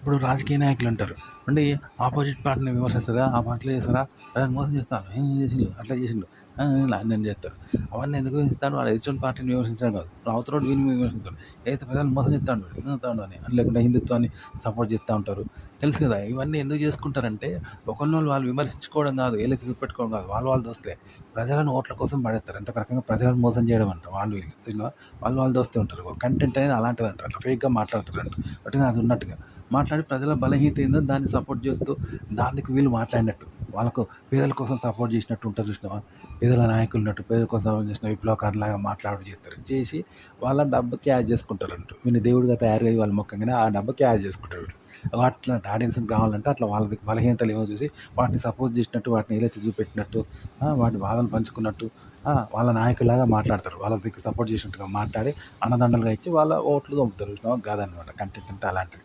ఇప్పుడు రాజకీయ నాయకులు ఉంటారు. ఉండి ఆపోజిట్ పార్టీని విమర్శిస్తారా? ఆ పార్టీలో చేస్తారా? వాళ్ళని మోసం చేస్తారు. ఏం చేసిండు? అట్లా చేసిండు. ఇలా అని చేస్తారు. అవన్నీ ఎందుకు విమర్శిస్తాడు? వాడు ఎదుటి పార్టీని విమర్శించడం కాదు. అవతలోడు వీడిని విమర్శిస్తాడు. ఏదైతే ప్రజలను మోసం చేస్తాడు వీడు. అని. లేకుంటే హిందుత్వాన్ని సపోర్ట్ చేస్తా ఉంటారు. తెలుసు కదా! ఇవన్నీ ఎందుకు చేసుకుంటారంటే ఒకరినొకళ్ళు వాళ్ళు విమర్శించుకోవడం కాదు. ఏలెత్తి చూపెట్టుకోవడం కాదు. వాళ్ళ దోస్తులే. ప్రజలను ఓట్ల కోసం పడేస్తారు. అంటే ఒక రకంగా ప్రజలను మోసం చేయడం అంట. వాళ్ళు వీళ్ళు. చూసినావా? వాళ్ళ దోస్తే ఉంటారు. కంటెంట్ అనేది అలాంటిదంట. అట్లా ఫేక్‌గా మాట్లాడతారంట. వాటిని అది ఉన్నట్టుగా. మాట్లాడి ప్రజల బలహీనత ఏందో దాన్ని సపోర్ట్ చేస్తూ దానికి వీళ్ళు మాట్లాడినట్టు వాళ్ళకు పేదల కోసం సపోర్ట్ చేసినట్టు ఉంటారు చూసినావా? పేదల నాయకులు ఉన్నట్టు పేదల కోసం సపోర్ట్ చేసిన విప్లవకారులాగా మాట్లాడి చేస్తారు. చేసి వాళ్ళ డబ్బుకి యాడ్ చేసుకుంటారంట. వీళ్ళు దేవుడిగా తయారయ్యి వాళ్ళ మొక్కంగానే ఆ డబ్బుకి యాడ్ చేసుకుంటారు వీళ్ళు. అట్లాంటి ఆడియన్స్‌కి కావాలంటే అట్లా వాళ్ళది బలహీనతలు ఏమో చూసి వాటిని సపోర్ట్ చేసినట్టు వాటిని ఏదైతే చూపెట్టినట్టు వాటి బాధలు పంచుకున్నట్టు వాళ్ళ నాయకులాగా మాట్లాడతారు. వాళ్ళకి సపోర్ట్ చేసినట్టుగా మాట్లాడి అన్నదండలుగా ఇచ్చి వాళ్ళ ఓట్లు దొబ్బుతారు చూసినావా? కాదనమాట కంటెంట్ అంటే అలాంటిది.